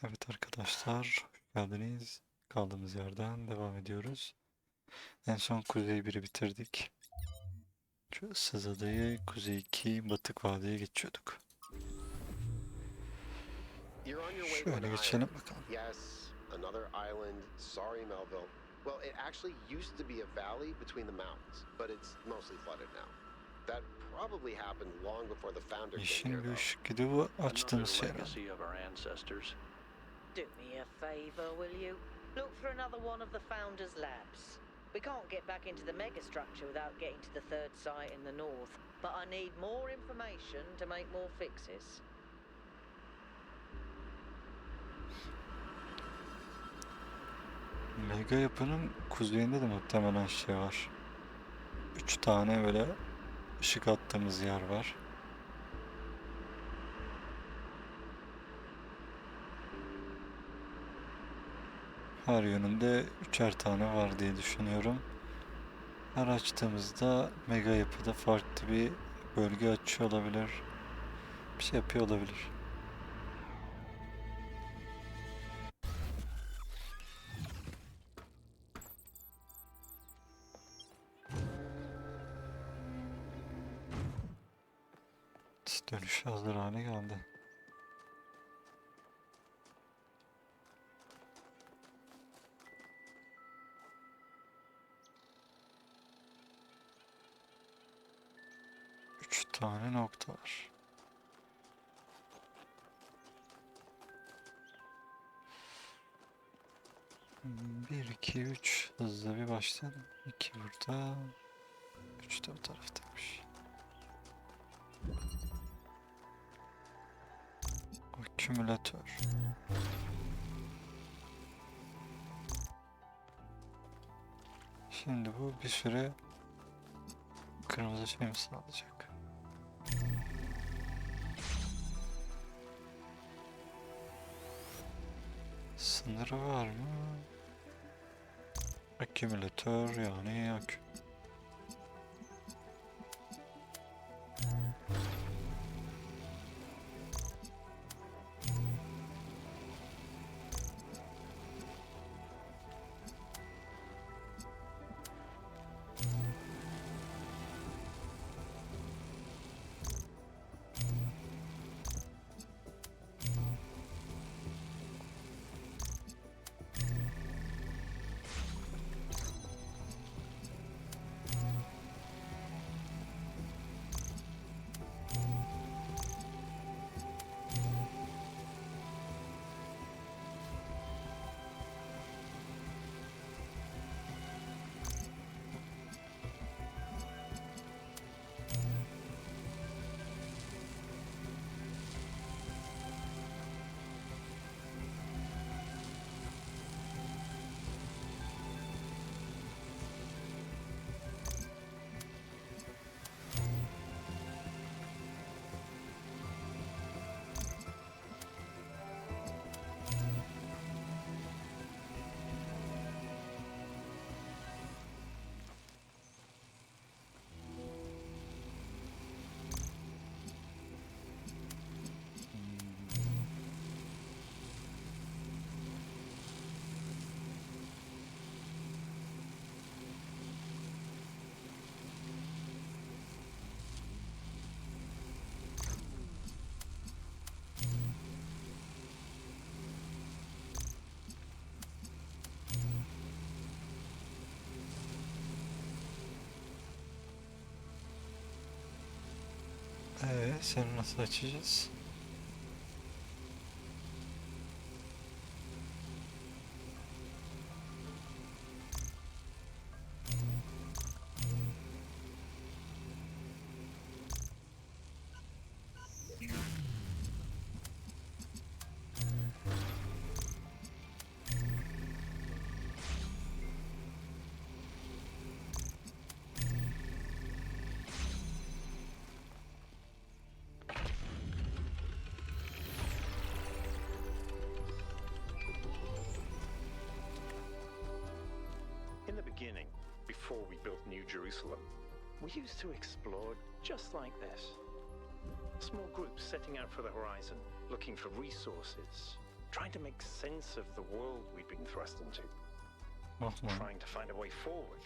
Evet arkadaşlar, hoş geldiniz. Kaldığımız yerden devam ediyoruz. En son Kuzey 1'i bitirdik. Şu ıssız adayı Kuzey 2, Batık Vadi'ye geçiyorduk. You're on your way to an Şöyle island. geçelim bakalım. Yes, another island. Sorry, Melville. Well, it actually used to be a valley between the mountains, but it's mostly flooded now. That probably happened long before the founder came here, Yeşil bir though. ışık gidiyor, bu Another açtığımız şey herhalde. legacy of our ancestors. Do me a favor, will you? Look for another one of the Founder's labs. We can't get back into the megastructure without getting to the third site in the north, but I need more information to make more fixes. Mega yapının kuzeyinde de muhtemelen şey var. 3 tane böyle ışık attığımız yer var. Her yönünde 3'er tane var diye düşünüyorum. Her açtığımızda mega yapıda farklı bir bölge açıyor olabilir. Bir şey yapıyor olabilir. Dönüş hazır hale geldi. Üç tane nokta var. Bir, iki, üç. Hızlı bir başladım. İki burada. Üç de bu taraftaymış. Akümülatör. Şimdi bu bir süre kırmızı şey mi sağlayacak? Sınırı var mı? Akümülatör yani akü. Seni nasıl açacağız? In the beginning, before we built New Jerusalem, we used to explore just like this. Small groups setting out for the horizon, looking for resources, trying to make sense of the world we'd been thrust into, Mahmut. trying to find a way forward.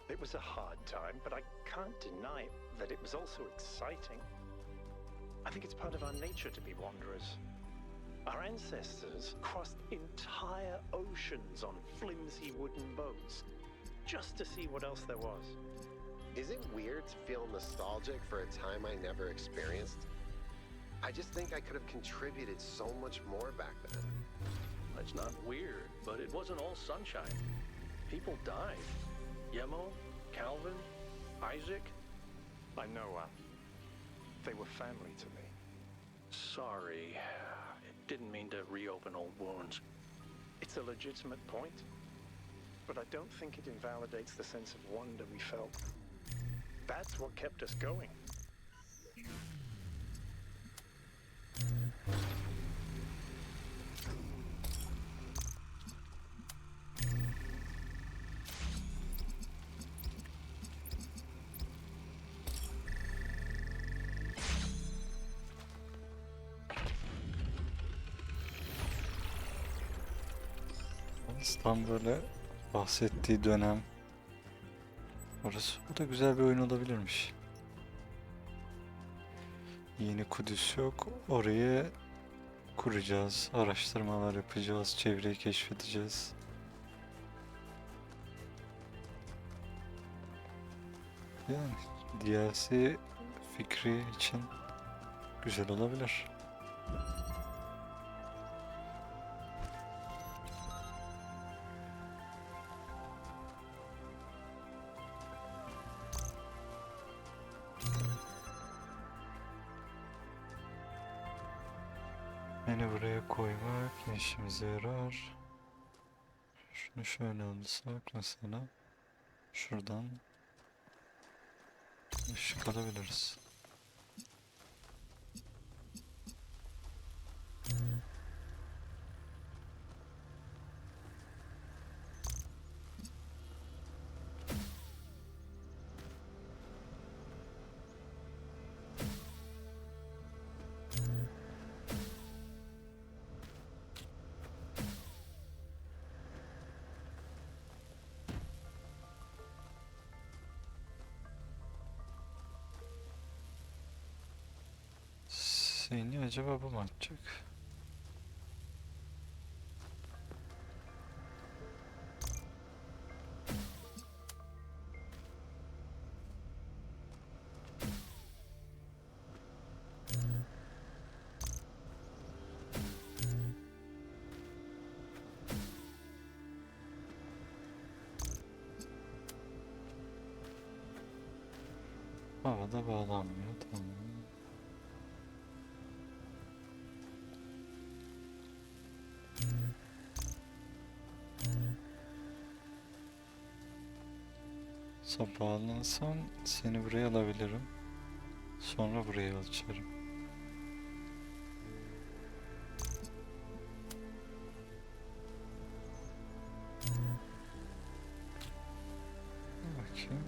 It was a hard time, but I can't deny that it was also exciting. I think it's part of our nature to be wanderers. Our ancestors crossed entire oceans on flimsy wooden boats just to see what else there was. Is it weird to feel nostalgic for a time I never experienced? I just think I could have contributed so much more back then. It's not weird, but it wasn't all sunshine. People died. Yemo, Calvin, Isaac. I know, they were family to me. Sorry. Didn't mean to reopen old wounds. It's a legitimate point, but I don't think it invalidates the sense of wonder we felt. That's what kept us going. Tam böyle bahsettiği dönem. Orası. Bu da güzel bir oyun olabilirmiş. Yeni Kudüs yok. Orayı kuracağız. Araştırmalar yapacağız. Çevreyi keşfedeceğiz. Yani DLC fikri için güzel olabilir. Beni buraya koymak işimize yarar. Şunu şöyle alırsak mesela şuradan ışık alabiliriz. Seni acaba bu mu atacak? Havada bağlanmıyor, tamam. Bağlansan seni buraya alabilirim. Sonra buraya açarım. Bakayım.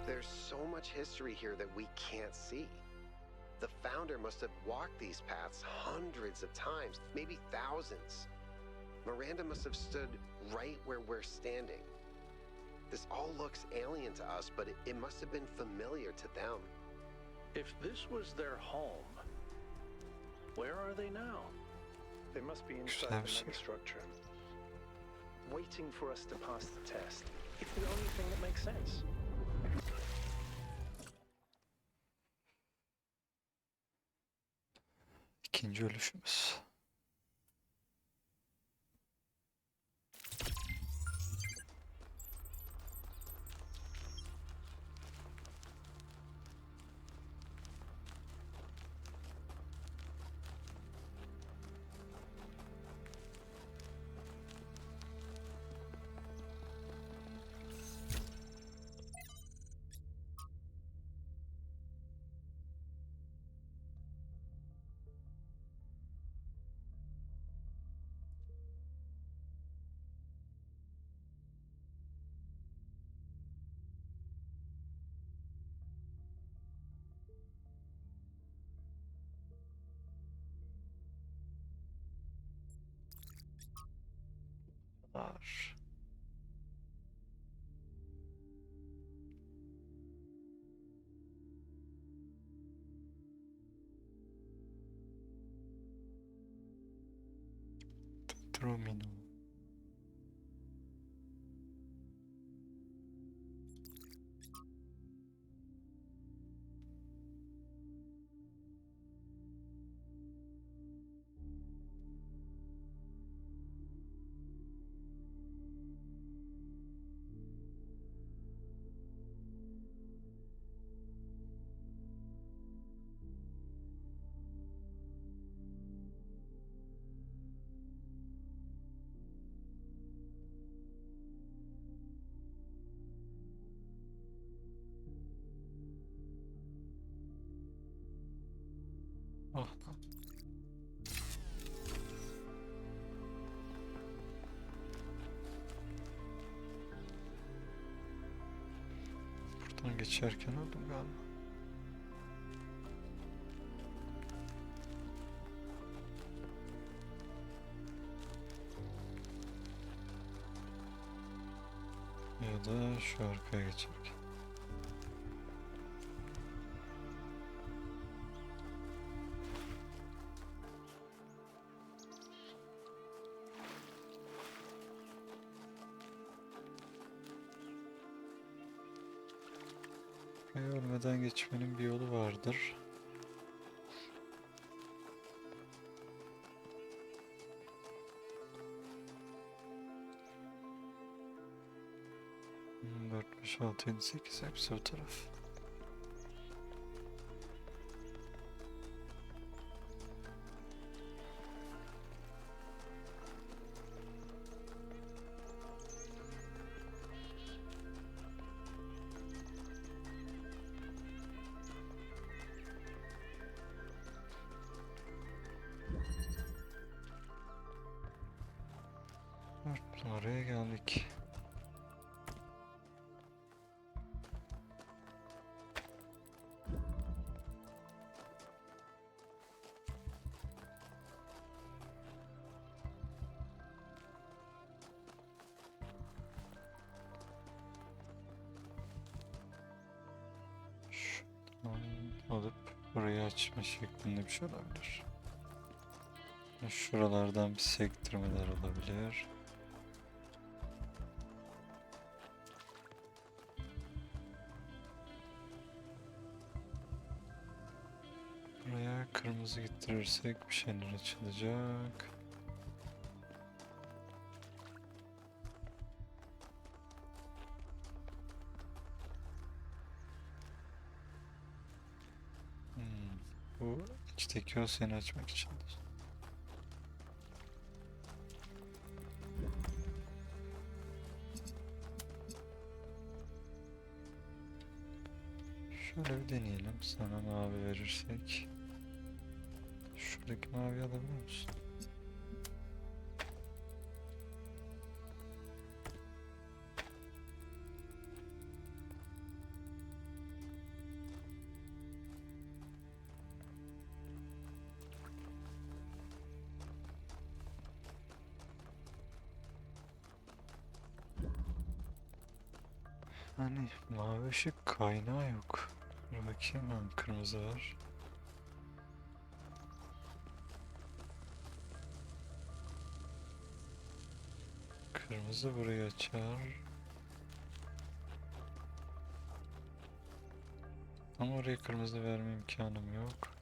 There's so much history here that we can't see. The founder must have walked these paths hundreds of times, maybe thousands. Miranda must have stood right where we're standing. This all looks alien to us, but it must have been familiar to them. If this was their home, where are they now? They must be inside the megastructure, waiting for us to pass the test. It's the only thing that makes sense. İkinci ölüşümüz. Var. Domino. Ah lan. Buradan geçerken öldüm galiba. Ya da şu arkaya geçerken. Ölmeden geçmenin bir yolu vardır. Dört, beş, altı, yedi, sekiz hepsi bu taraf. Oraya geldik. Şuradan alıp burayı açma şeklinde bir şey olabilir. Şuralardan bir sektirmeler olabilir. Buraya kırmızı getirirsek bir şeyler açılacak. Bu içteki o seni açmak içindir. Şöyle bir deneyelim. Sana mavi verirsek. Şuradaki mavi alabiliyor musun? Hani mavi ışık kaynağı yok. Dur bakayım, kırmızı var. Kırmızı burayı açar. Ama oraya kırmızı verme imkanım yok.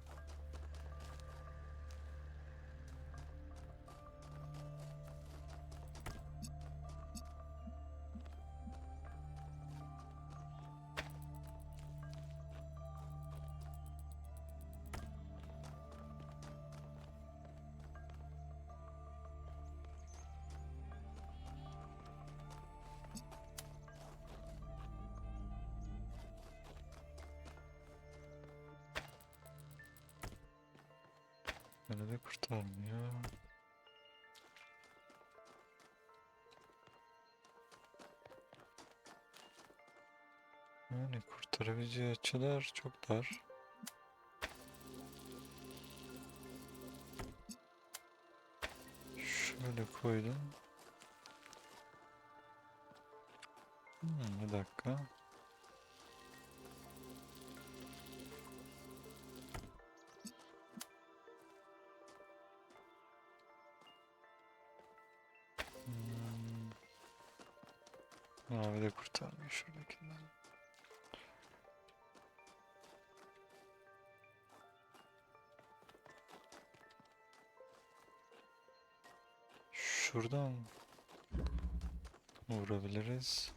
Beni de kurtarmıyor. Yani kurtarabileceği açılar çok dar. Şöyle koydum. Bir dakika. Mavi de kurtarmıyor şuradakinden. Şuradan vurabiliriz.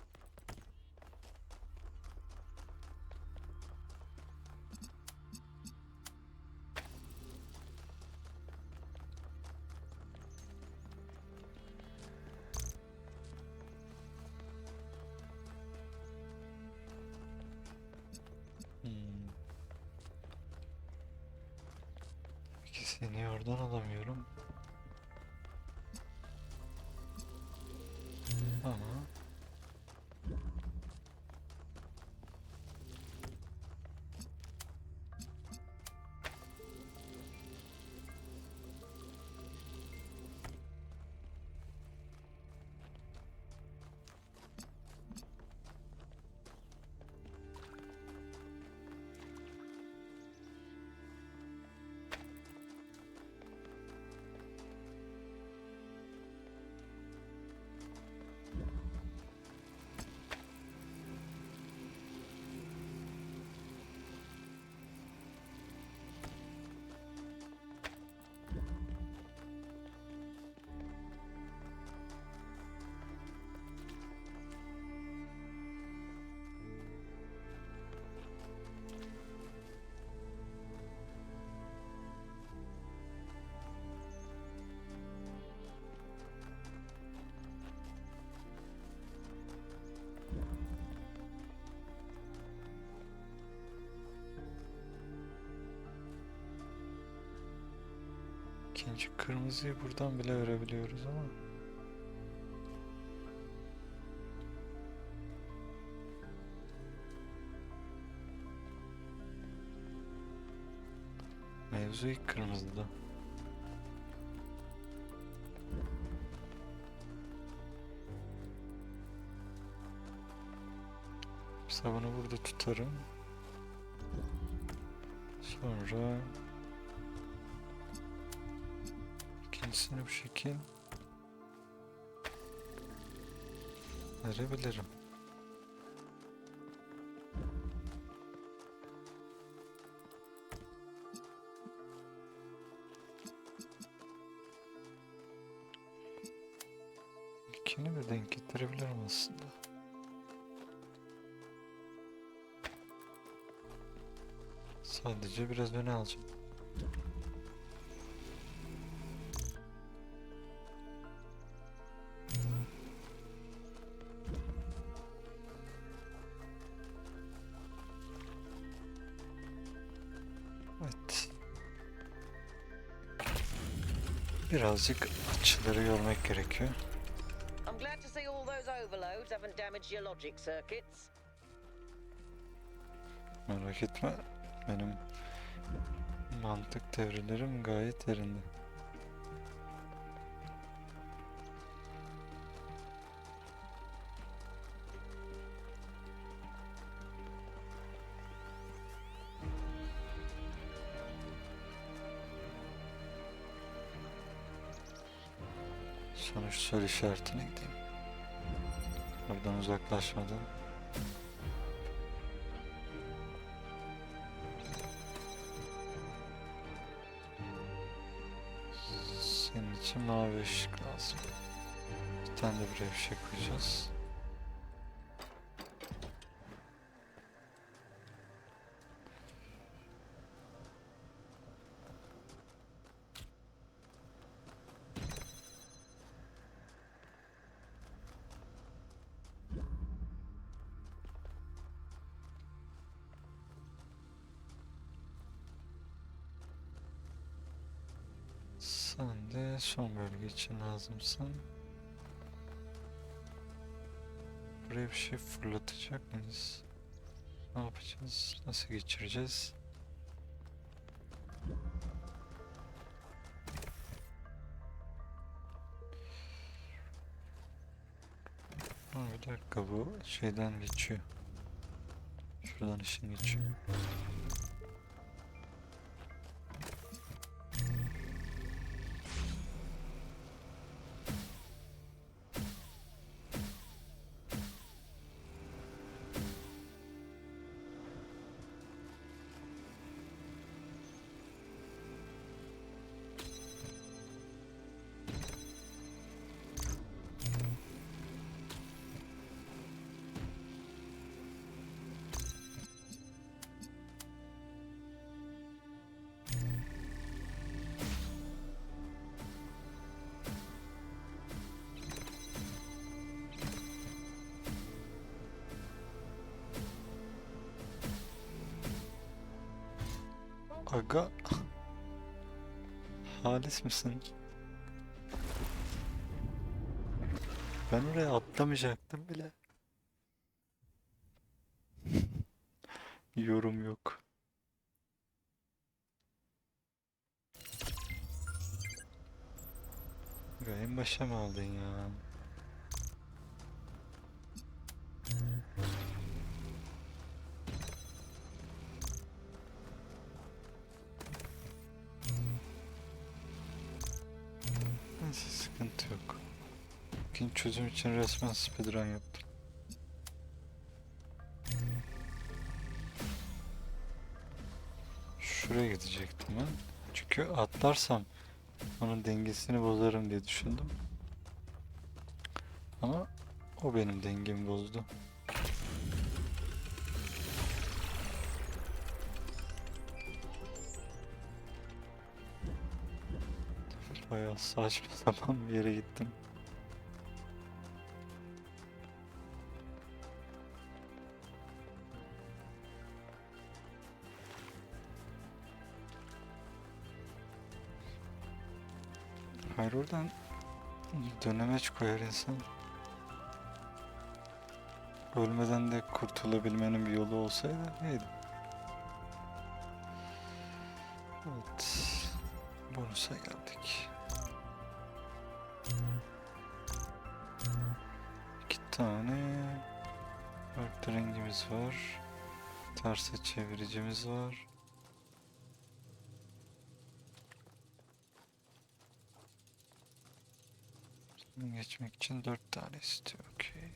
İkisini oradan alamıyorum. Ama ikinci kırmızıyı buradan bile görebiliyoruz ama mevzu ilk kırmızıda. Mesela bunu burada tutarım. Sonra ikincisini bu şekil verebilirim. İkini de denk getirebilirim aslında. Sadece biraz öne alacağım. Evet. Birazcık açıları görmek gerekiyor. I'm glad to see all those overloads haven't damaged your logic circuits. Merak etme. Benim mantık devrilerim gayet yerinde. Sonra şu soru işaretine gideyim. Oradan uzaklaşmadan. Senin için mavi ışık lazım. Bir tane de buraya bir şey koyacağız. Sen de son bölge için lazımsın. Buraya bir şey fırlatacak mıyız? Ne yapacağız? Nasıl geçireceğiz? Ha, bir dakika, bu şeyden geçiyor. Şuradan ışın geçiyor. Aga, halis misin? Ben oraya atlamayacaktım bile. Yorum yok. Aga, en başa mı aldın ya? Neyse, sıkıntı yok. Bugün çözüm için resmen speedrun yaptım. Şuraya gidecektim ben. Çünkü atlarsam onun dengesini bozarım diye düşündüm. Ama o benim dengemi bozdu. Bayağı saçma sapan bir yere gittim. Hayır, oradan dönemeç koyar insan. Ölmeden de kurtulabilmenin bir yolu olsaydı neydi? Evet. Bonusa geldik. 2 tane farklı rengimiz var. Terse çeviricimiz var. Geçmek için 4 tane istiyor. Okey.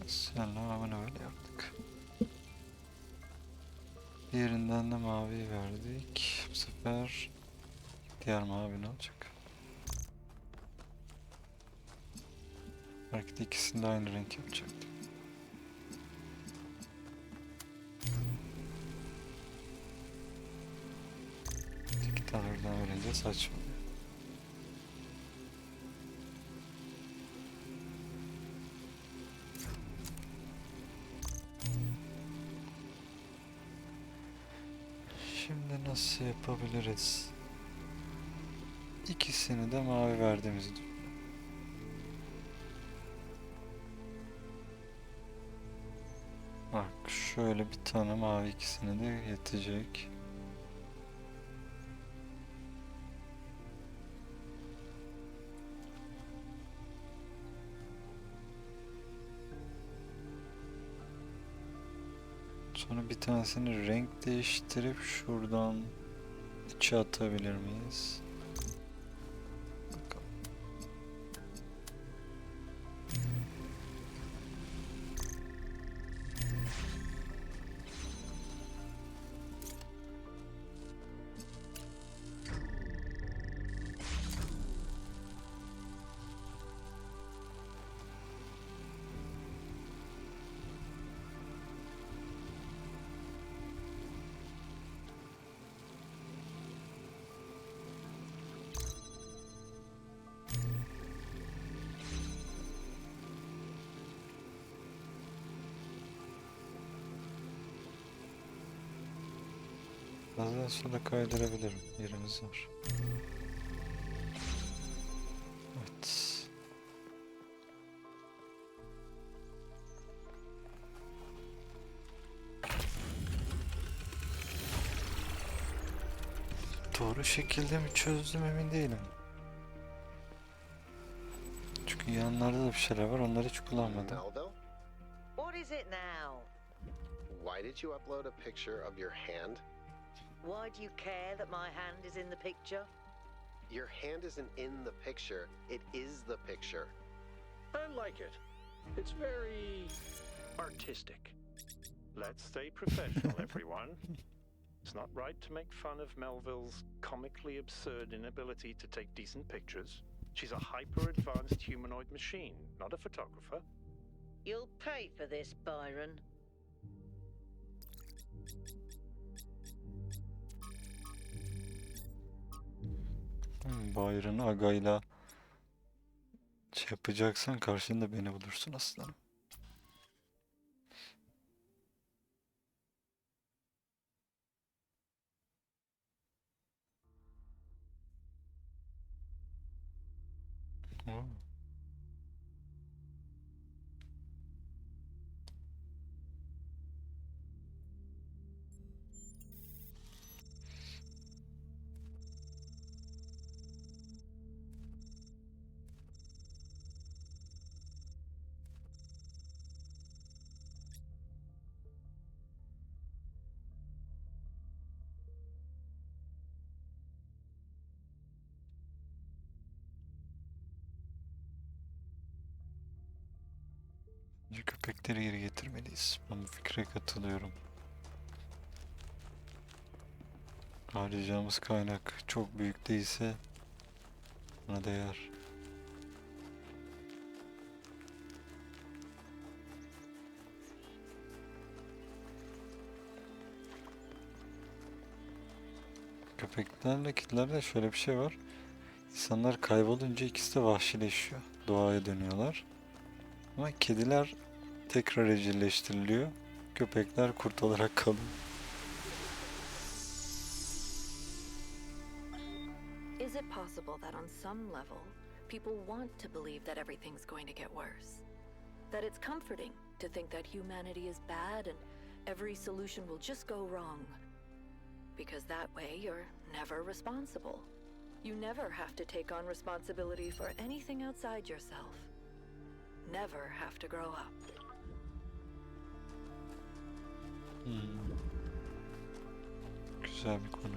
Selamını öyle yaptık. Diğerinden de mavi verdik. Bu sefer diğer mavi ne olacak? Belki de ikisini de aynı renk yapacaktım. İki tane oradan verince saçma. Şimdi nasıl yapabiliriz? İkisini de mavi verdiğimizi düşünüyorum. Bak şöyle bir tane mavi, ikisine de yetecek. Sonra bir tanesini renk değiştirip şuradan içe atabilir miyiz? Bakalım. Biraz daha sola kaydırabilirim. Yerimiz var. Evet. Doğru şekilde mi çözdüm emin değilim. Çünkü yanlarda da bir şeyler var, onları hiç kullanmadım. Melville, What is it now? why did you upload a picture of your hand? Why do you care that my hand is in the picture? Your hand isn't in the picture, it is the picture. I like it. It's very artistic. Let's stay professional, everyone. It's not right to make fun of Melville's comically absurd inability to take decent pictures. She's a hyper-advanced humanoid machine, not a photographer. You'll pay for this, Byron. Byron Aga'yla şey yapacaksan karşında beni bulursun aslanım. Oo. Önce köpekleri geri getirmeliyiz. Ben bu fikre katılıyorum. Harcayacağımız kaynak çok büyük değilse buna değer. Köpeklerle kedilerde şöyle bir şey var. İnsanlar kaybolunca ikisi de vahşileşiyor. Doğaya dönüyorlar. Ama kediler tekrar evcilleştiriliyor. Köpekler kurt olarak kalıyor. Is it possible that on some level, people want to believe that everything's going to get worse? That it's comforting to think that humanity is bad and every solution will just go wrong? Because that way you're never responsible. You never have to take on responsibility for anything outside yourself. Never have to grow up. Güzel bir konu.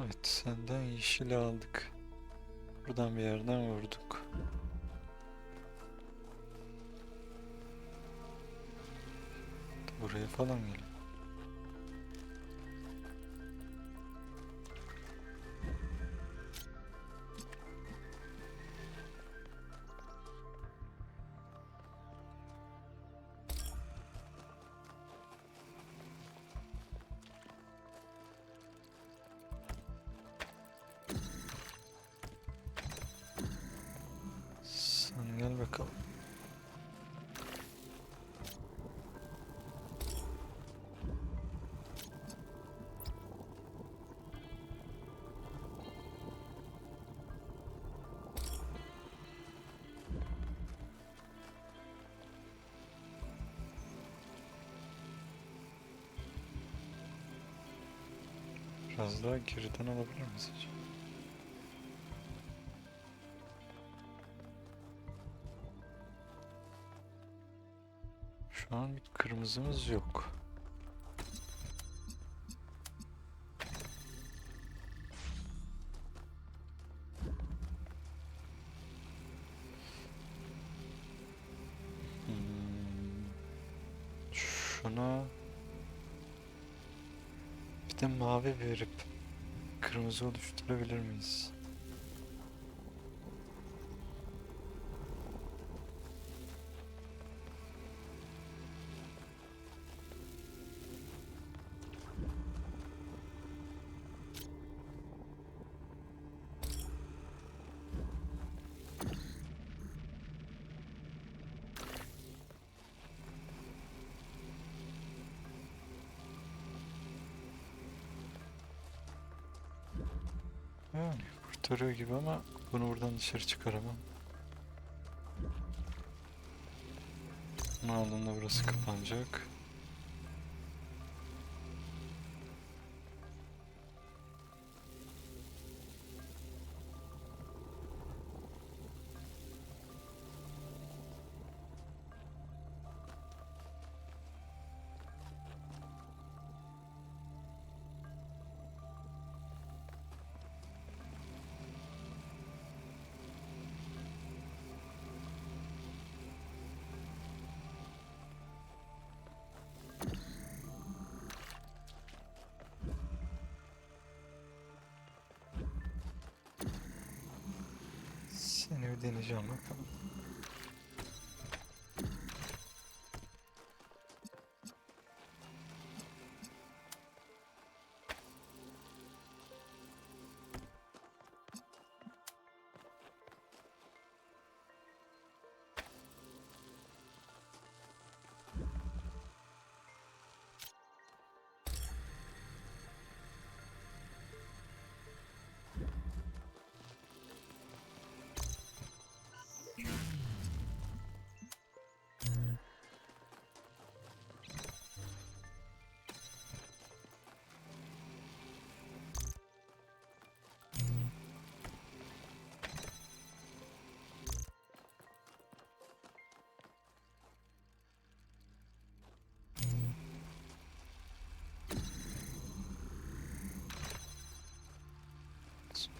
Evet, senden yeşili aldık. Buradan bir yerden vurduk. Buraya falan gel. Sen gel bakalım. Biraz daha geriden alabilir miyiz acaba? Şu an bir kırmızımız yok. Şuna bir de mavi verip kırmızı oluşturabilir miyiz? Yani kurtarıyor gibi ama bunu buradan dışarı çıkaramam. Bunu aldığımda burası kapanacak. Seni bir deneyeceğim bakalım.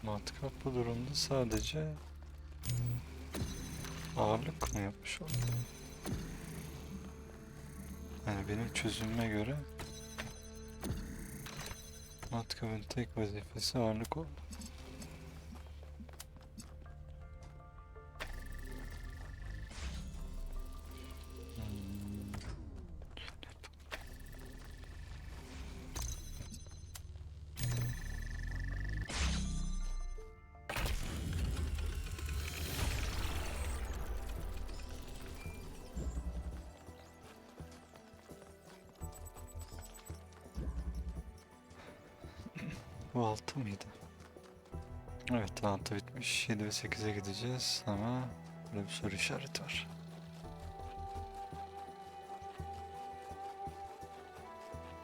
Matkap bu durumda sadece ağırlık mı yapmış oldu? Yani benim çözümüme göre matkapın tek vazifesi ağırlık oldu. Bu 6 mıydı? Evet, 6 bitmiş. 7 ve 8'e gideceğiz ama burada bir soru işareti var.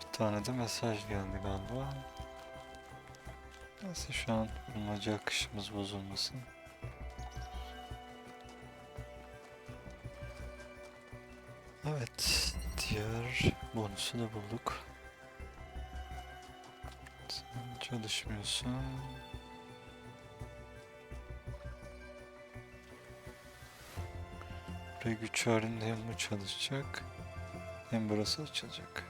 Bir tane de mesaj geldi galiba. Neyse, şu an bulmaca akışımız bozulmasın. Evet, diğer bonusu da bulduk. Çalışmıyorsa buraya güç halinde hem bu çalışacak hem burası açılacak.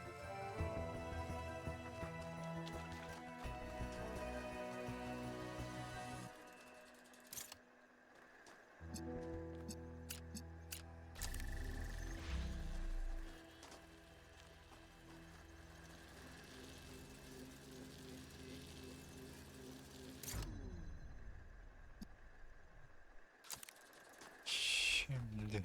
Şimdi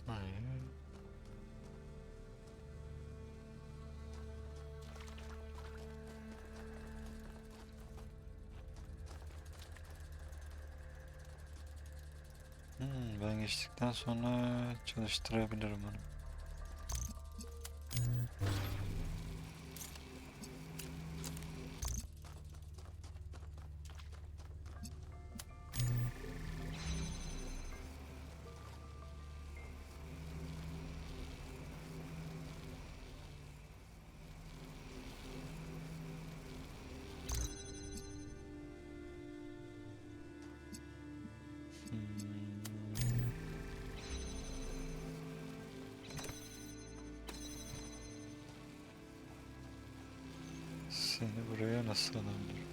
aynen. Ben geçtikten sonra çalıştırabilirim onu. Seni buraya nasıl alabilirim?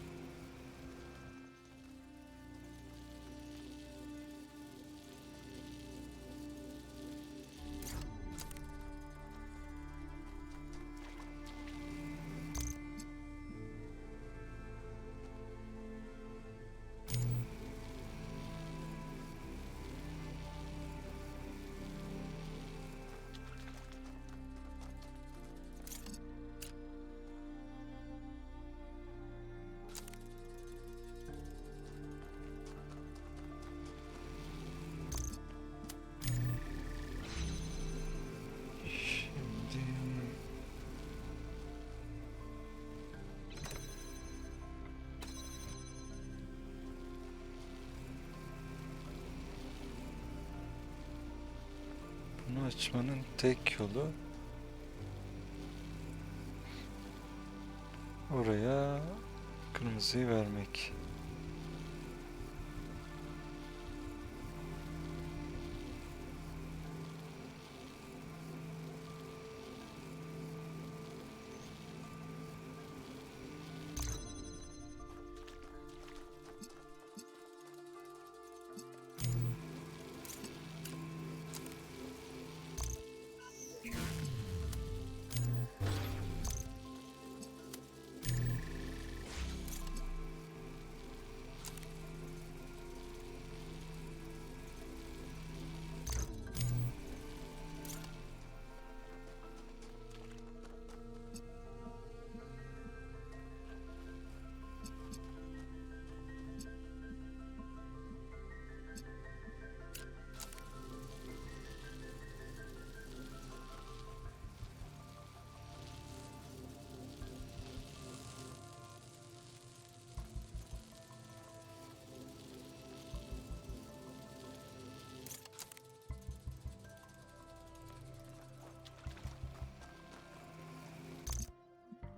Şimdi bunu açmanın tek yolu oraya kırmızıyı vermek.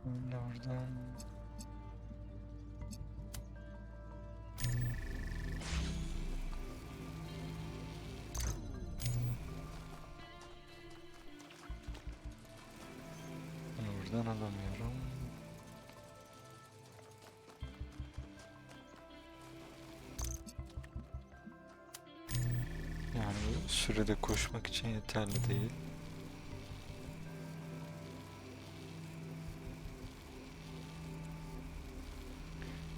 Böyle oradan bunu buradan alamıyorum. Yani bu sürede koşmak için yeterli değil.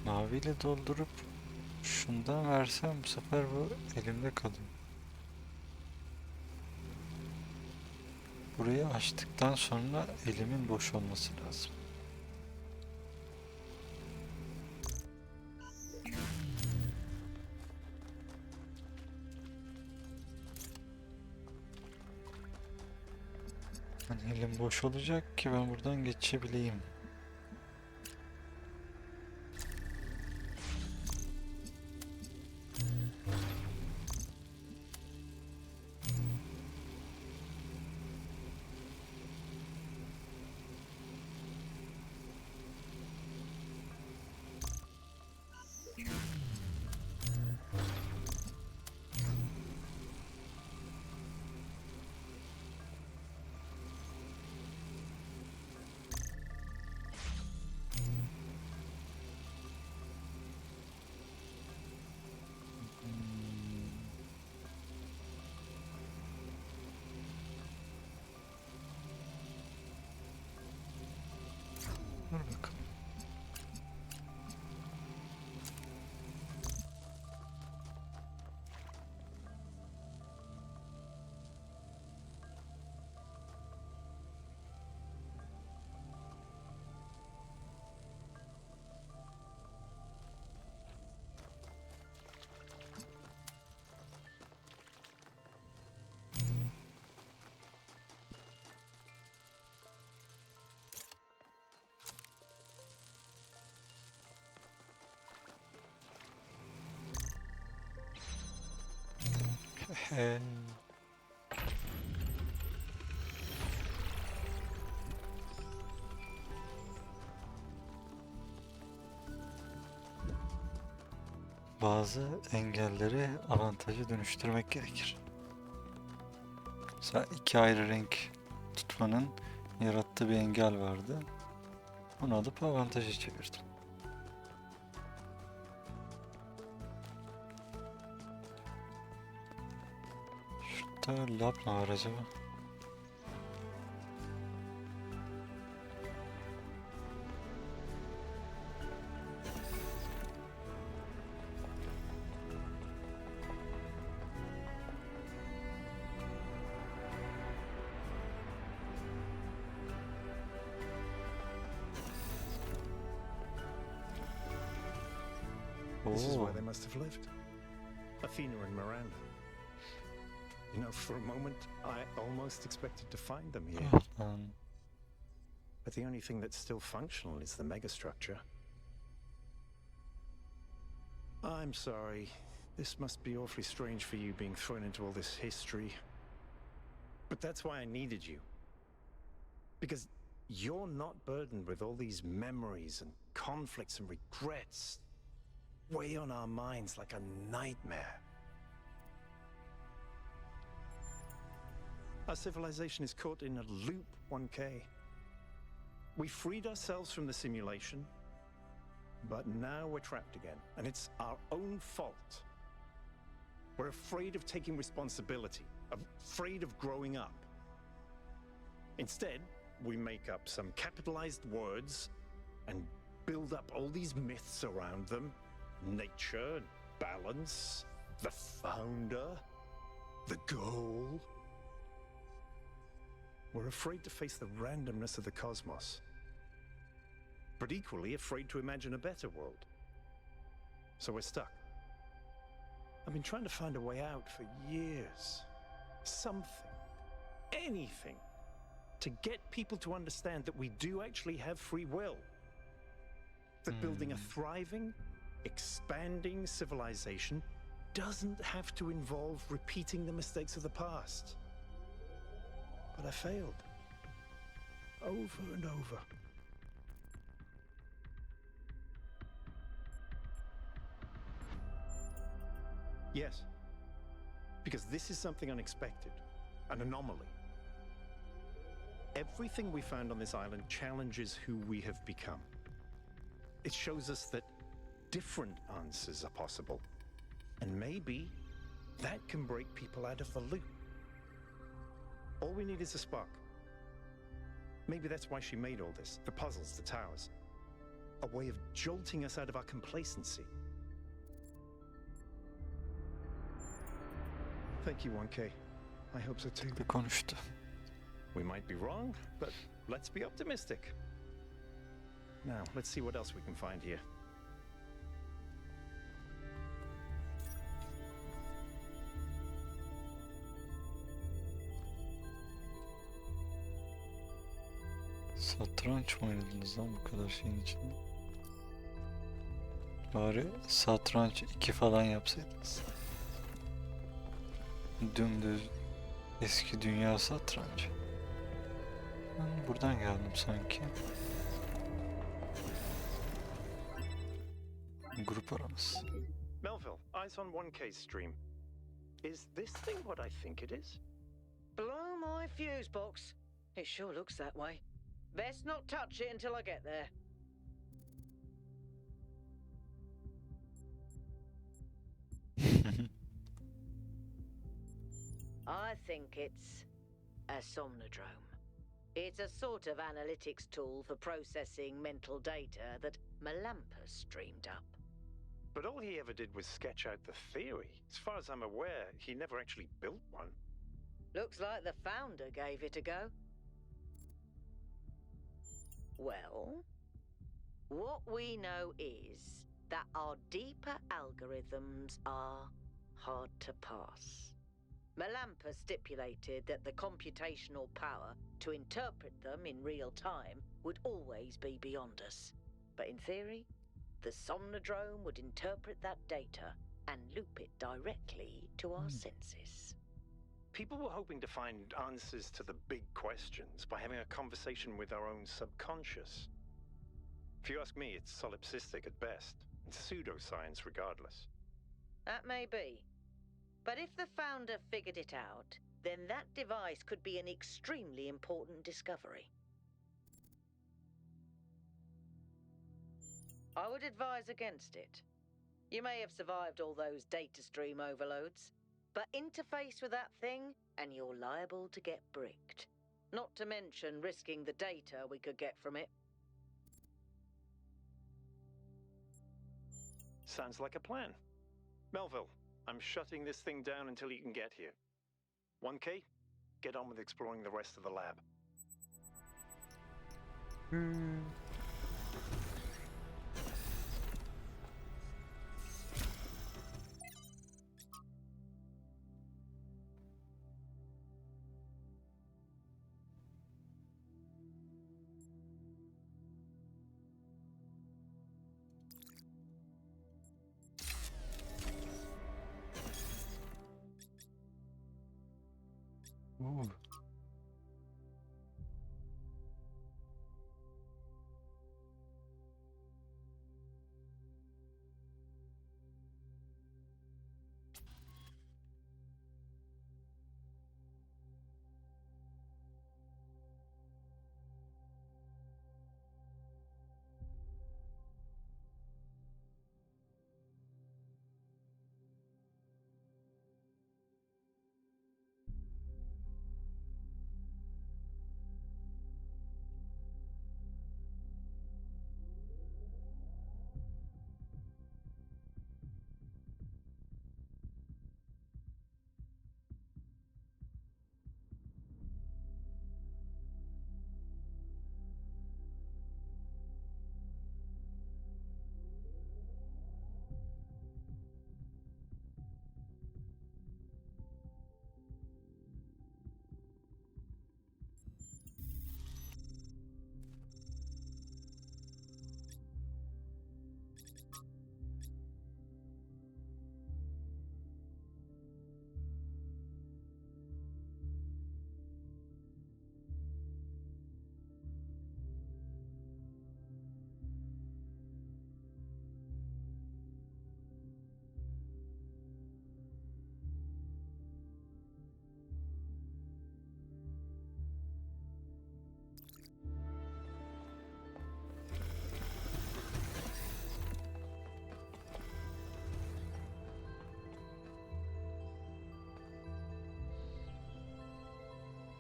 Maviyle doldurup şundan versem bu sefer bu elimde kalıyor. Burayı açtıktan sonra elimin boş olması lazım. Hani elim boş olacak ki ben buradan geçebileyim. Dur bakalım. He. Bazı engelleri avantaja dönüştürmek gerekir. Mesela iki ayrı renk tutmanın yarattığı bir engel vardı. Onu alıp avantaja çevirdim. Şurada lab mı var acaba? This is Oo. where they must have lived. Athena and Miranda. You know, for a moment, I almost expected to find them here. Ah lan. But the only thing that's still functional is the megastructure. I'm sorry. This must be awfully strange for you being thrown into all this history. But that's why I needed you. Because you're not burdened with all these memories and conflicts and regrets weigh on our minds like a nightmare. Our civilization is caught in a loop, 1K. We freed ourselves from the simulation, but now we're trapped again, and it's our own fault. We're afraid of taking responsibility, afraid of growing up. Instead, we make up some capitalized words and build up all these myths around them. Nature, balance, the founder, the goal. We're afraid to face the randomness of the cosmos, but equally afraid to imagine a better world. So we're stuck. I've been trying to find a way out for years. Something, anything, to get people to understand that we do actually have free will. That building a thriving, expanding civilization doesn't have to involve repeating the mistakes of the past. But I failed. Over and over. Yes. Because this is something unexpected. An anomaly. Everything we found on this island challenges who we have become. It shows us that different answers are possible. And maybe that can break people out of the loop. All we need is a spark. Maybe that's why she made all this. The puzzles, the towers. A way of jolting us out of our complacency. Thank you, 1K. I hope so too. Bir konuştu. We might be wrong, but let's be optimistic. Now, let's see what else we can find here. Satranç mı oynadınız lan bu kadar şeyin içinde? Bari satranç 2 falan yapsaydınız. Dümdüz eski dünya satrancı. Ben buradan geldim sanki. Grup araması. Melville, eyes on 1K stream. Is this thing what I think it is? Blow my fuse box. It sure looks that way. Best not touch it until I get there. I think it's a somnodrome. It's a sort of analytics tool for processing mental data that Melampus streamed up. But all he ever did was sketch out the theory. As far as I'm aware, he never actually built one. Looks like the founder gave it a go. Well, what we know is that our deeper algorithms are hard to pass. Melampus stipulated that the computational power to interpret them in real time would always be beyond us. But in theory, the Somnodrome would interpret that data and loop it directly to our senses. People were hoping to find answers to the big questions by having a conversation with our own subconscious. If you ask me, it's solipsistic at best, and pseudoscience regardless. That may be. But if the founder figured it out, then that device could be an extremely important discovery. I would advise against it. You may have survived all those data stream overloads, but interface with that thing and you're liable to get bricked. Not to mention risking the data we could get from it. Sounds like a plan. Melville, I'm shutting this thing down until you can get here. 1K, get on with exploring the rest of the lab. Ooh.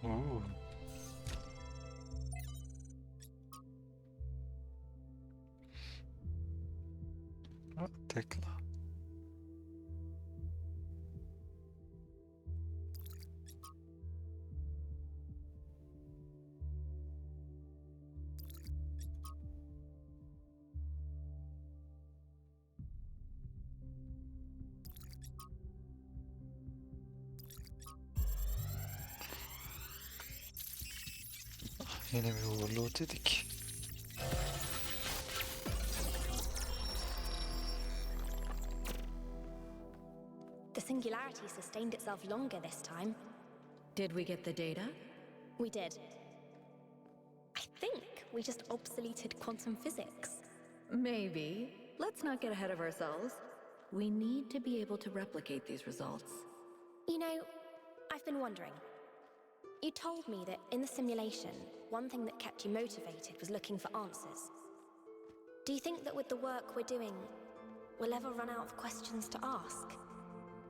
Ooh. Tekla. Yine bir overload dedik. The singularity sustained itself longer this time. Did we get the data? We did. I think we just obsoleted quantum physics. Maybe. Let's not get ahead of ourselves. We need to be able to replicate these results. You know, I've been wondering. You told me that in the simulation, one thing that kept you motivated was looking for answers. Do you think that with the work we're doing, we'll ever run out of questions to ask?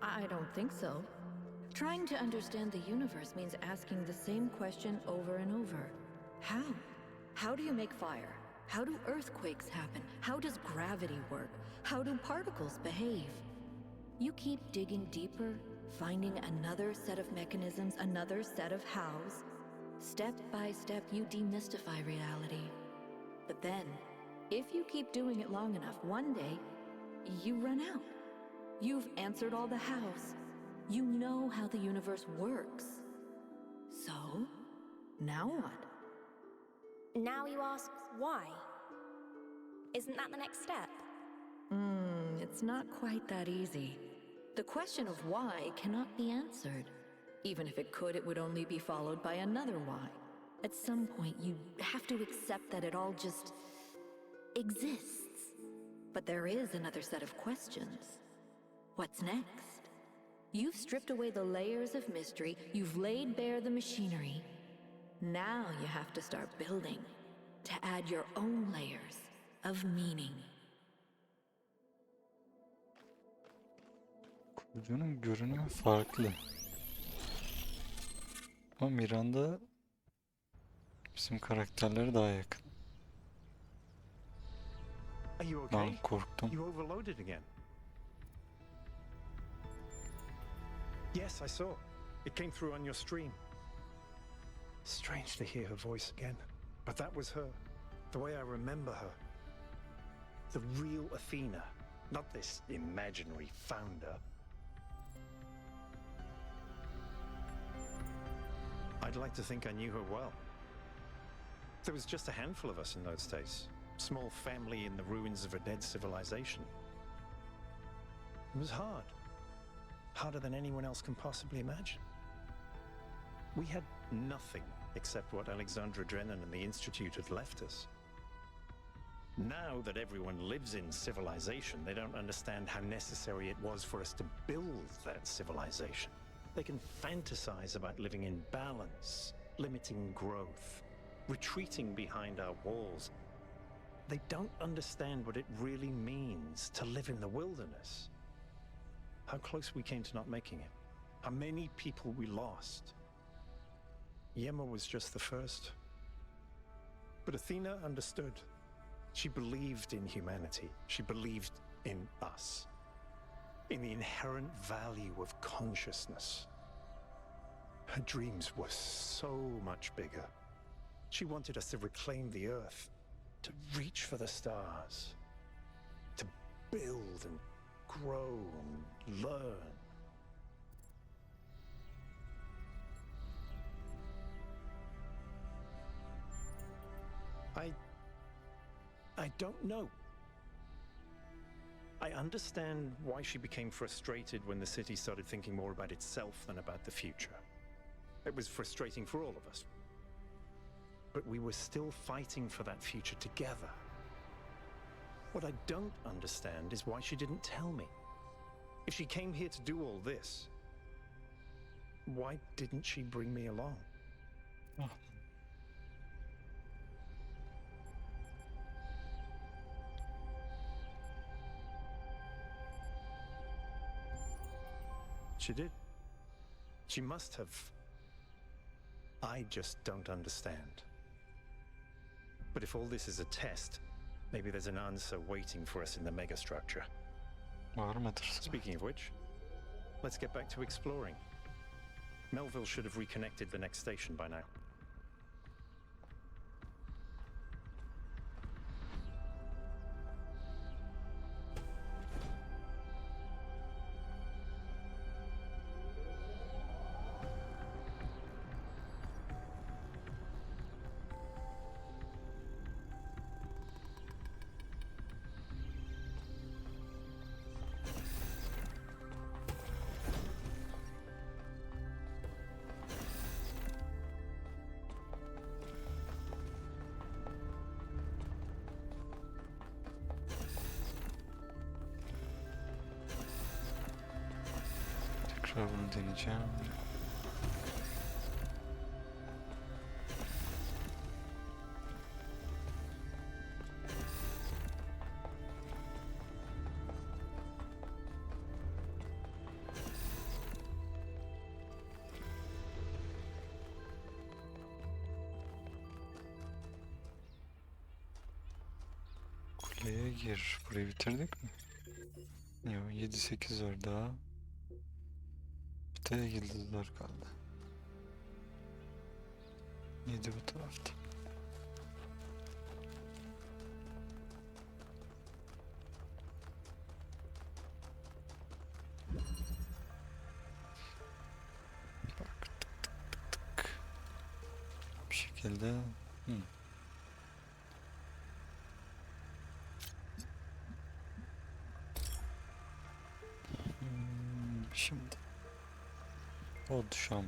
I don't think so. Trying to understand the universe means asking the same question over and over. How? How do you make fire? How do earthquakes happen? How does gravity work? How do particles behave? You keep digging deeper, finding another set of mechanisms, another set of hows. Step by step, you demystify reality. But then, if you keep doing it long enough, one day, you run out. You've answered all the hows. You know how the universe works. So, now what? Now you ask why? Isn't that the next step? It's not quite that easy. The question of why cannot be answered. Even if it could, it would only be followed by another why. At some point, you have to accept that it all just exists. But there is another set of questions. What's next? You've stripped away the layers of mystery, you've laid bare the machinery. Now you have to start building, to add your own layers of meaning. Kuyucunun görünümü farklı. Ama Miranda bizim karakterlere daha yakın. Are you Ben okay? korktum. You overloaded again. Yes, I saw. It came through on your stream. Strange to hear her voice again. But that was her. The way I remember her. The real Athena. Not this imaginary founder. I'd like to think I knew her well. There was just a handful of us in those days. Small family in the ruins of a dead civilization. It was hard. Harder than anyone else can possibly imagine. We had nothing except what Alexandra Drennan and the Institute had left us. Now that everyone lives in civilization, they don't understand how necessary it was for us to build that civilization. They can fantasize about living in balance, limiting growth, retreating behind our walls. They don't understand what it really means to live in the wilderness. How close we came to not making it. How many people we lost. Yema was just the first. But Athena understood. She believed in humanity. She believed in us. In the inherent value of consciousness. Her dreams were so much bigger. She wanted us to reclaim the earth, to reach for the stars, to build and grow and learn. I don't know. I understand why she became frustrated when the city started thinking more about itself than about the future. It was frustrating for all of us. But we were still fighting for that future together. What I don't understand is why she didn't tell me. If she came here to do all this, why didn't she bring me along? Ah, She did. She must have. I just don't understand. But if all this is a test, maybe there's an answer waiting for us in the megastructure. var mıdır? Speaking of which, let's get back to exploring. Melville should have reconnected the next station by now. Tekrar bunu deneyeceğim. Buraya gir. Burayı bitirdik mi? Yok, 7-8 var daha. Bir de yıldızlar kaldı. 7 bu tarafta. Bak, tık. Bir şekilde şimdi o düşen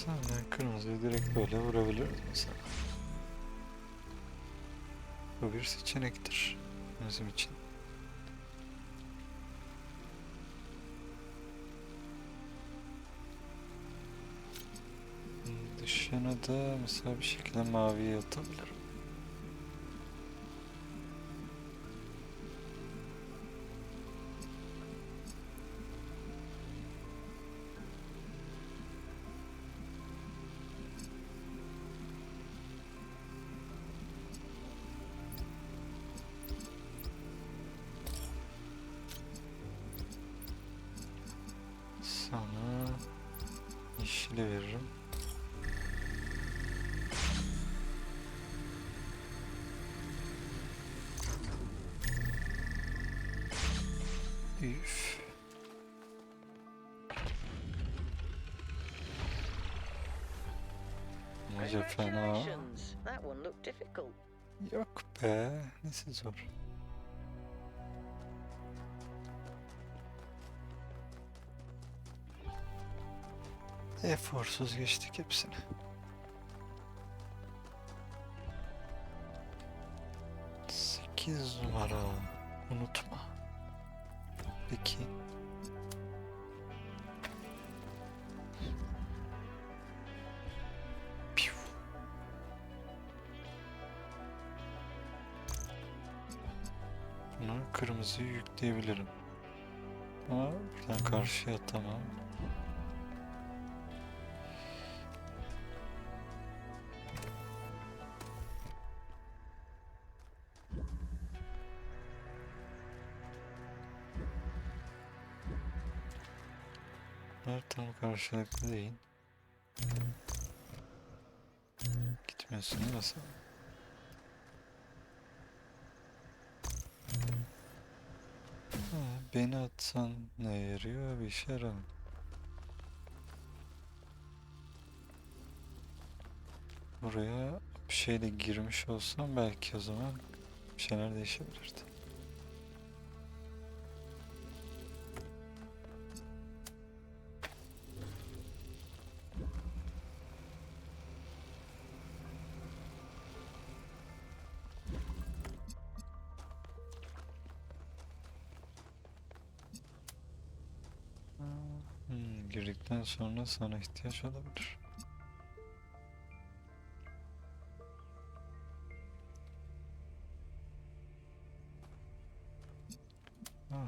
senden kırmızıyı direkt böyle vurabiliriz mesela. Bu bir seçenektir bizim için. Dışına da mesela bir şekilde maviye atabilirim. Sana yeşili veririm. Üf. Bulmaca fena. Congratulations. That one looked difficult. Yok be. Nesi zor. Eforsuz geçtik hepsini. Sekiz numara. Unutma. Peki. Piu. Bunu kırmızıyı yükleyebilirim. Ama buradan karşıya atamam. Bunlar tam karşılıklı değil. Gitmiyorsun nasıl? Beni atsan ne yarıyor? Bir işe yaramıyor. Buraya bir şeyle girmiş olsam belki o zaman bir şeyler değişebilirdi. Girdikten sonra sana ihtiyaç olabilir. Ha.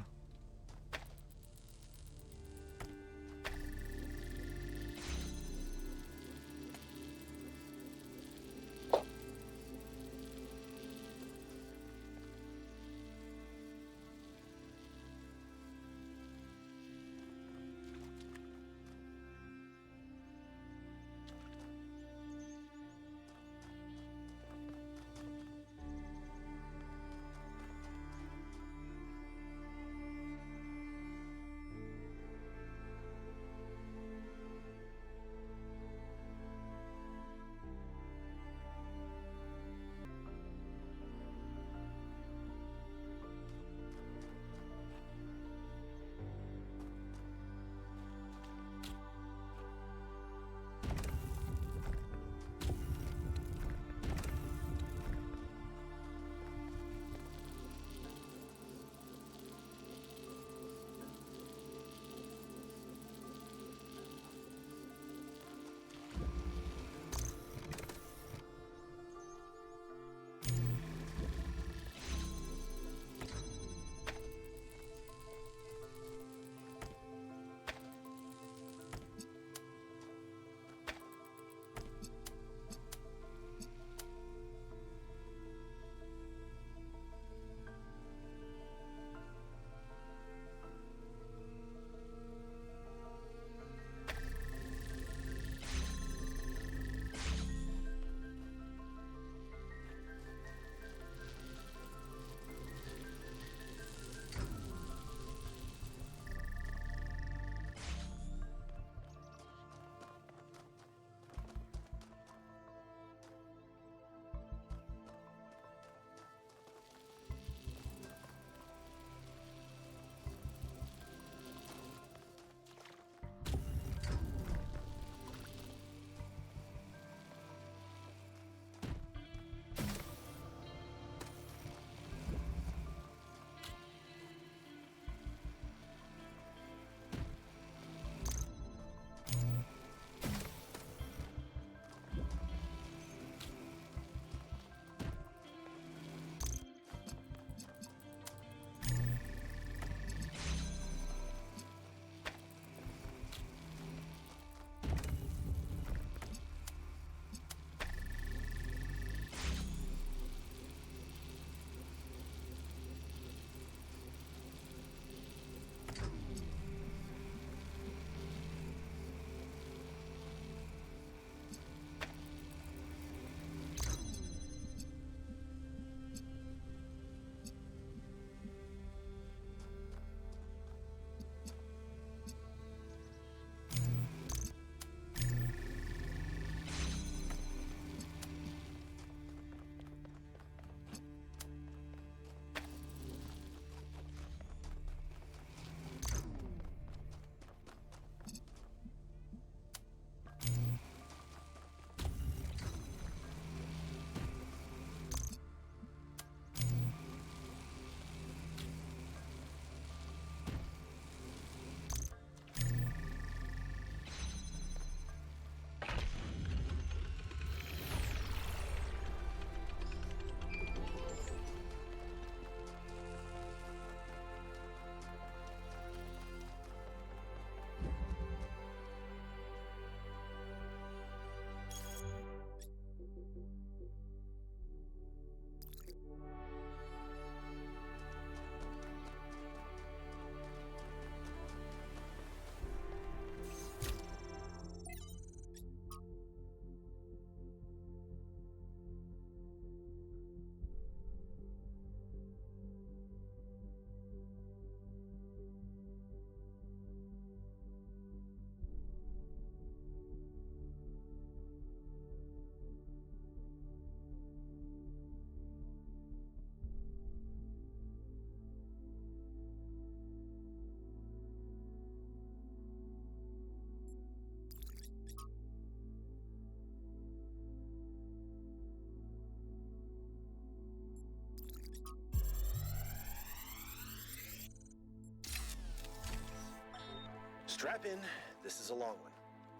Strap in, this is a long one.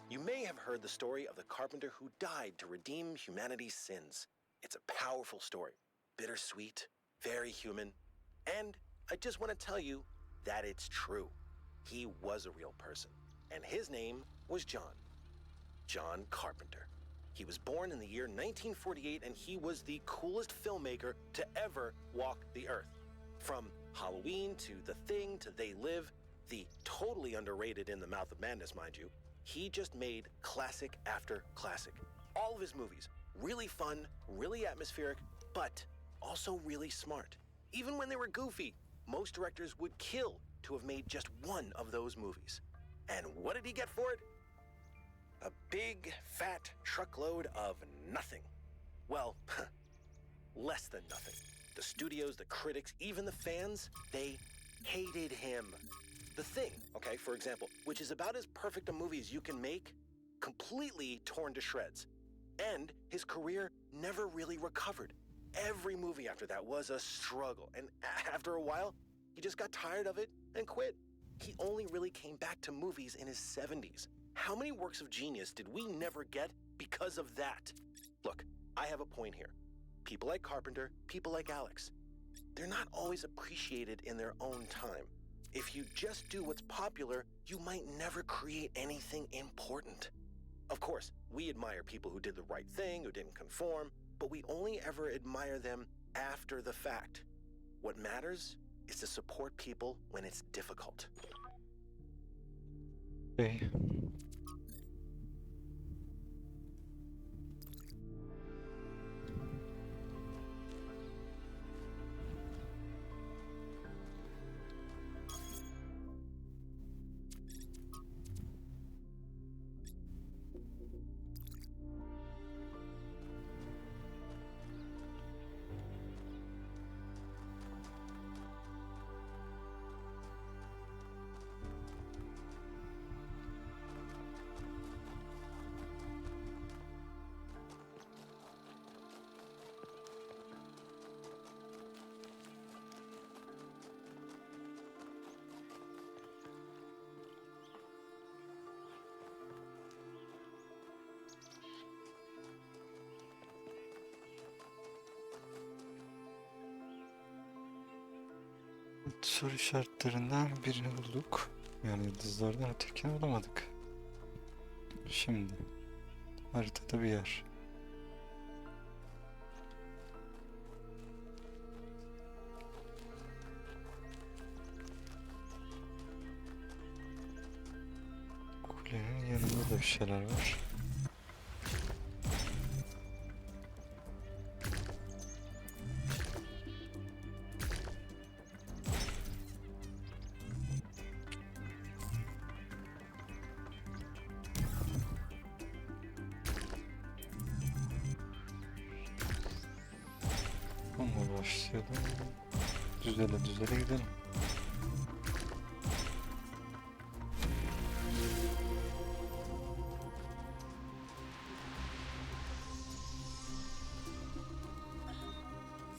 You may have heard the story of the carpenter who died to redeem humanity's sins. It's a powerful story, bittersweet, very human, and I just want to tell you that it's true. He was a real person, and his name was John. John Carpenter. He was born in the year 1948, and he was the coolest filmmaker to ever walk the earth. From Halloween to The Thing to They Live, the totally underrated In the Mouth of Madness, mind you, he just made classic after classic. All of his movies, really fun, really atmospheric, but also really smart. Even when they were goofy, most directors would kill to have made just one of those movies. And what did he get for it? A big, fat truckload of nothing. Well, less than nothing. The studios, the critics, even the fans, they hated him. The Thing, okay, for example, which is about as perfect a movie as you can make, completely torn to shreds. And his career never really recovered. Every movie after that was a struggle, and after a while, he just got tired of it and quit. He only really came back to movies in his 70s. How many works of genius did we never get because of that? Look, I have a point here. People like Carpenter, people like Alex, they're not always appreciated in their own time. If you just do what's popular, you might never create anything important. Of course, we admire people who did the right thing, who didn't conform, but we only ever admire them after the fact. What matters is to support people when it's difficult. Okay. Soru işaretlerinden birini bulduk. Yani yıldızlardan ötekini bulamadık. Şimdi haritada bir yer. Kulenin yanında da bir şeyler var. Onunla başlayalım. Düzele düzele gidelim.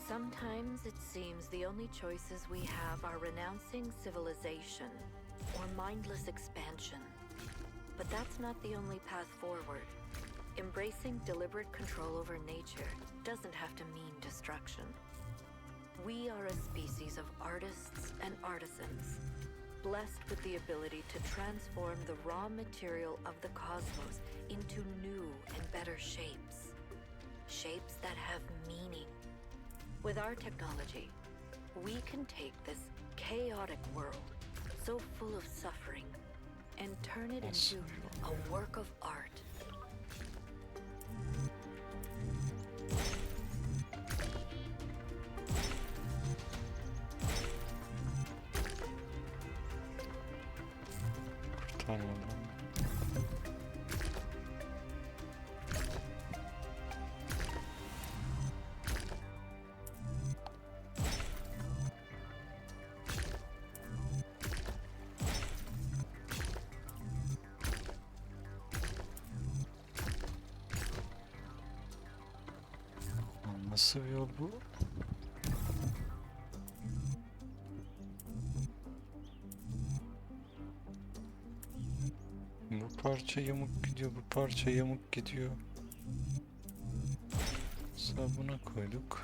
Sometimes it seems the only choices we have are renouncing civilization or mindless expansion. But that's not the only path forward. Embracing deliberate control over nature doesn't have to mean destruction. We are a species of artists and artisans, blessed with the ability to transform the raw material of the cosmos into new and better shapes. Shapes that have meaning. With our technology, we can take this chaotic world, so full of suffering, and turn it into a work of art. Tamam. Nasıl bir yol bu? parça yamuk gidiyor, bu parça yamuk gidiyor. Sabuna koyduk.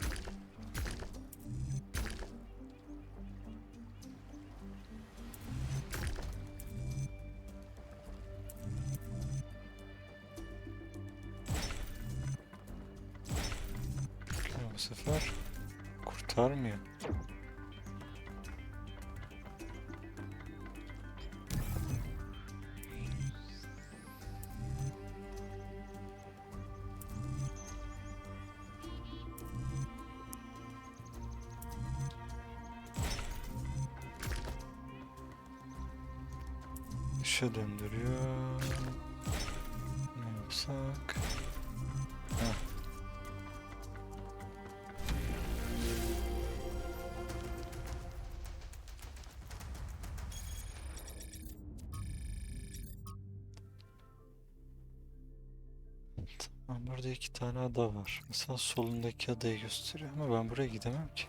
Bu sefer kurtarmıyor. Dışa döndürüyor. Ne yapsak? Heh. Tamam, burada 2 tane ada var. Mesela solundaki adayı gösteriyor ama ben buraya gidemem ki.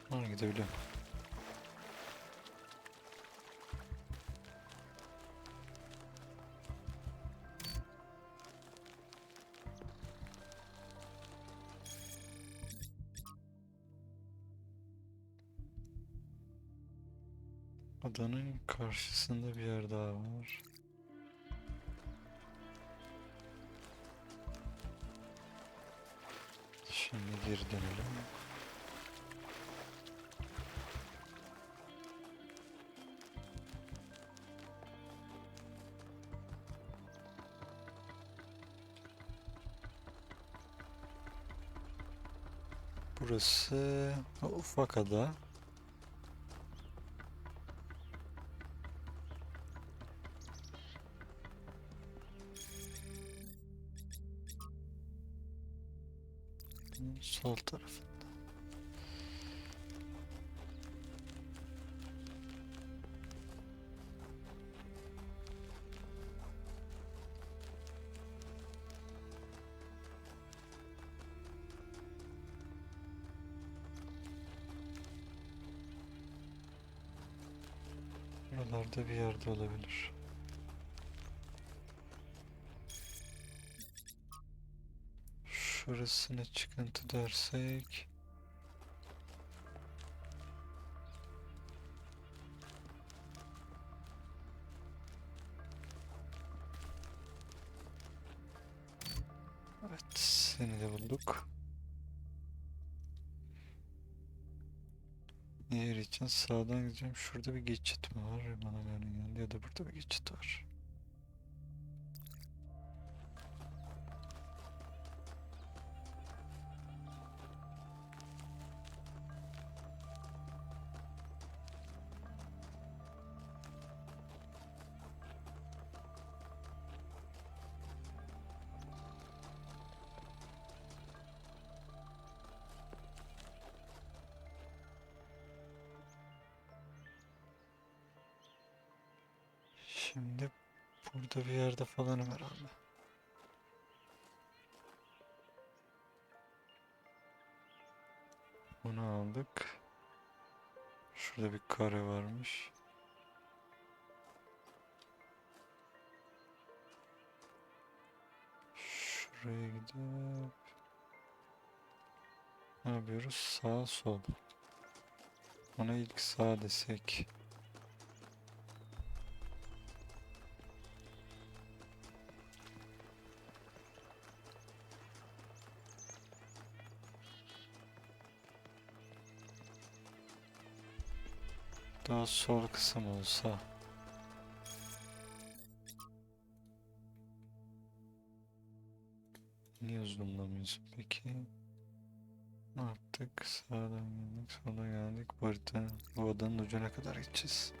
Var, gidebiliyorum. Adanın karşısında bir yer daha var. Şimdi geri dönelim. Burası ufak ada. Sol tarafında. Buralarda bir yerde olabilir. Şurasına çıkıntı dersek. Evet, seni de bulduk. Diğer için sağdan gideceğim. Şurada bir geçit mi var? Bana böyle geldi. Ya da burada bir geçit var. Şimdi burada bir yerde falanım herhalde. Bunu aldık. Şurada bir kare varmış. Şuraya gidip ne yapıyoruz? Sağ sol. Ona ilk sağ desek. Daha sol kısım olsa. Niye zoomlamıyorsun peki? Ne yaptık? Sağdan geldik, sola geldik. Bu adanın ucuna kadar gideceğiz.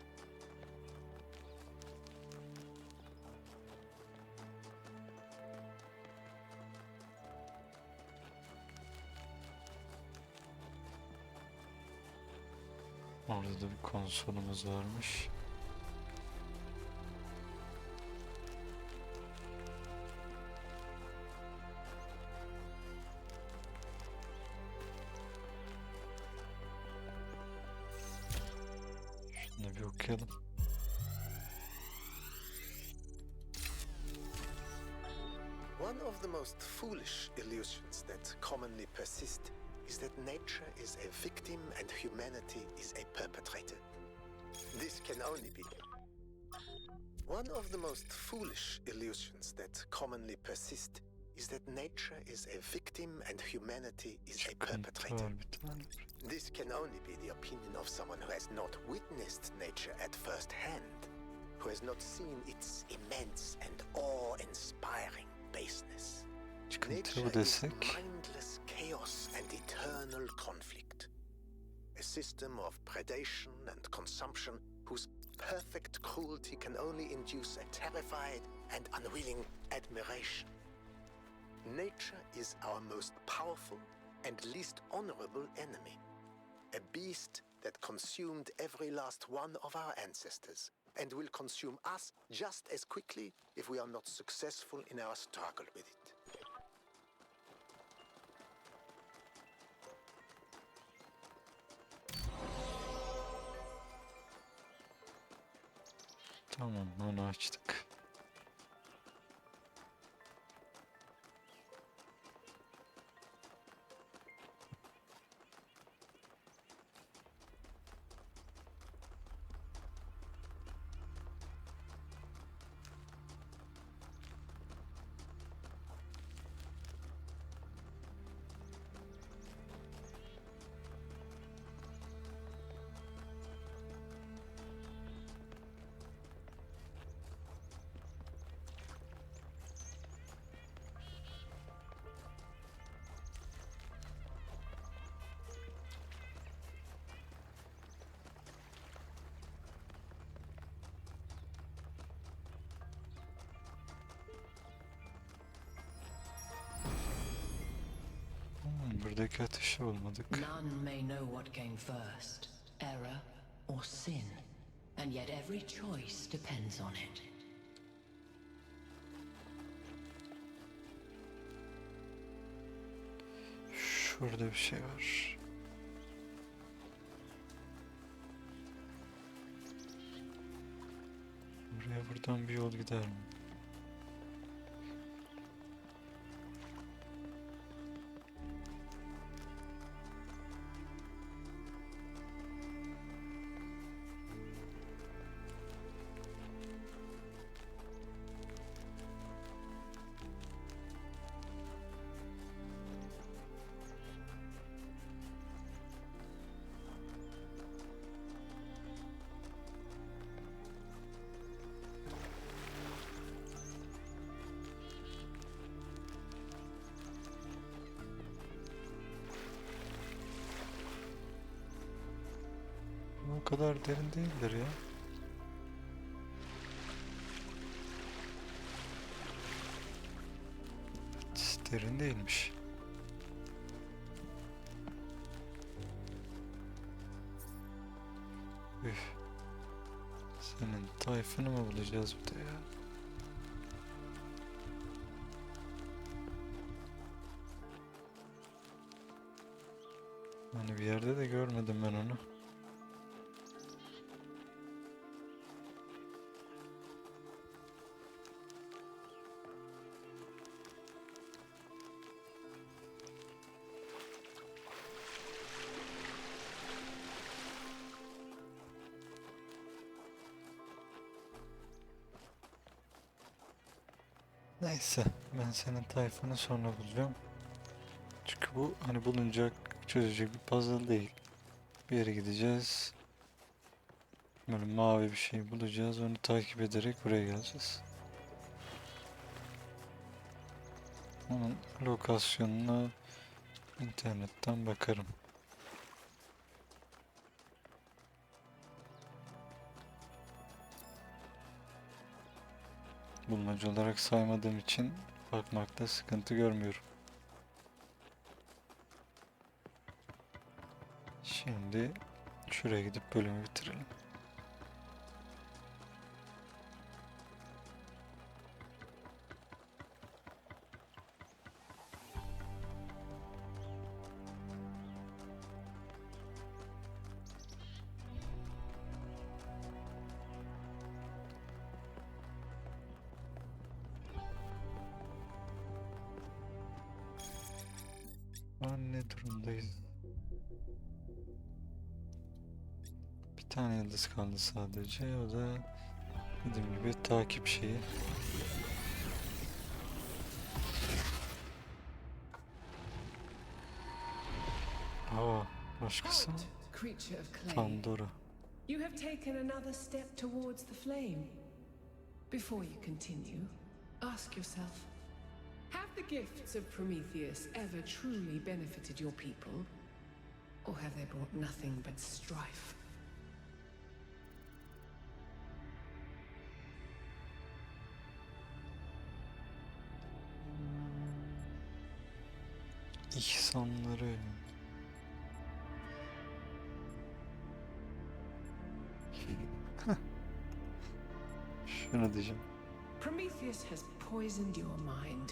Orada da bir konsolumuz varmış. Şunu bir okuyalım. okuyalım. One of the most foolish illusions that commonly persist is that nature is a victim and humanity is a perpetrator. This can only be. One of the most foolish illusions that commonly persist is that nature is a victim and humanity is a perpetrator. This can only be the opinion of someone who has not witnessed nature at first hand, who has not seen its immense and awe-inspiring baseness. Nature is mindless chaos and eternal conflict. A system of predation and consumption whose perfect cruelty can only induce a terrified and unwilling admiration. Nature is our most powerful and least honorable enemy. A beast that consumed every last one of our ancestors and will consume us just as quickly if we are not successful in our struggle with it. Tamam, onu açtık. Buradaki ateşi olmadık. None may know what came first, error or sin, and yet every choice depends on it. Şurada bir şey var. Buraya buradan bir yol gider mi? O kadar derin değildir ya. Hiç derin değilmiş. Üf. Senin tayfını mı bulacağız bir de ya? Hani bir yerde de görmedim ben onu. Neyse, ben senin tayfanı sonra bulacağım. Çünkü bu hani bulunacak, çözecek bir puzzle değil. Bir yere gideceğiz. Böyle mavi bir şey bulacağız. Onu takip ederek buraya geleceğiz. Onun lokasyonuna internetten bakarım. Bulmaca olarak saymadığım için bakmakta sıkıntı görmüyorum. Şimdi şuraya gidip bölümü bitirelim. Şu an ne durumdayız? Bir tane yıldız kaldı sadece. O da dediğim gibi takip şeyi. Aa, başkası mı? Creature of clay. Pandora. You have taken another step towards the flame. Before you continue, ask yourself, have the gifts of Prometheus ever truly benefited your people? Or have they brought nothing but strife? İhsanları. Şunu diyeceğim. Prometheus has poisoned your mind.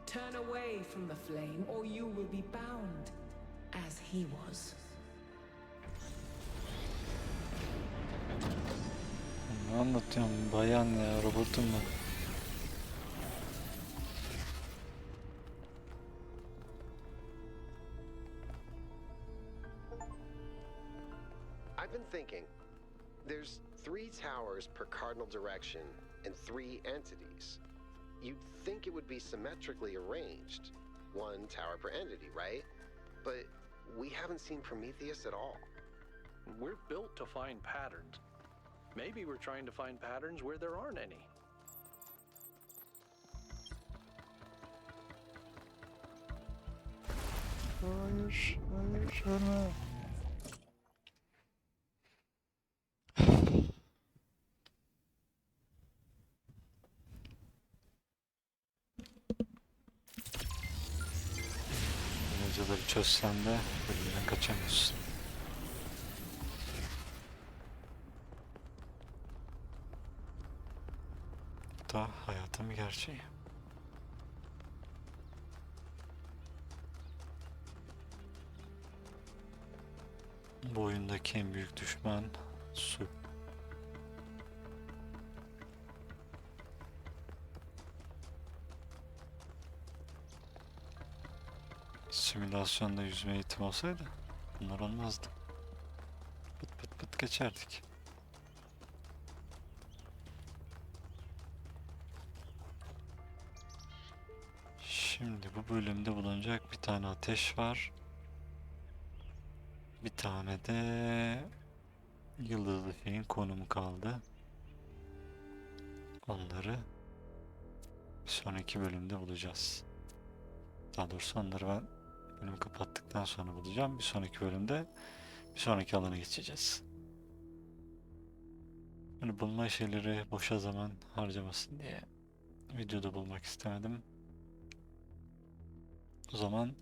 Turn away from the flame or you will be bound as he was. Ne anlatıyorum bayan ya, robotum ben. I've been thinking. There's 3 towers per cardinal direction and 3 entities. You'd think it would be symmetrically arranged. 1 tower per entity, right? But we haven't seen Prometheus at all. We're built to find patterns. Maybe we're trying to find patterns where there aren't any. Hayır, hayır, ölme. Bulmacaları çözsen de bölümden kaçamıyorsun. Bu da hayatın bir gerçeği. Bu oyundaki en büyük düşman su. Simülasyonda yüzme eğitimi olsaydı bunlar olmazdı. Pıt pıt pıt geçerdik. Şimdi bu bölümde bulunacak bir tane ateş var. Bir tane de yıldızlı şeyin konumu kaldı. Onları bir sonraki bölümde bulacağız. Daha doğrusu onları ben bölümü kapattıktan sonra bulacağım. Bir sonraki bölümde bir sonraki alana geçeceğiz. Hani bulma şeyleri boşa zaman harcamasın diye videoda bulmak istemedim. O zaman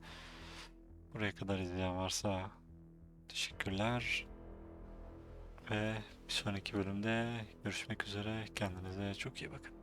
buraya kadar izleyen varsa teşekkürler. Ve bir sonraki bölümde görüşmek üzere. Kendinize çok iyi bakın.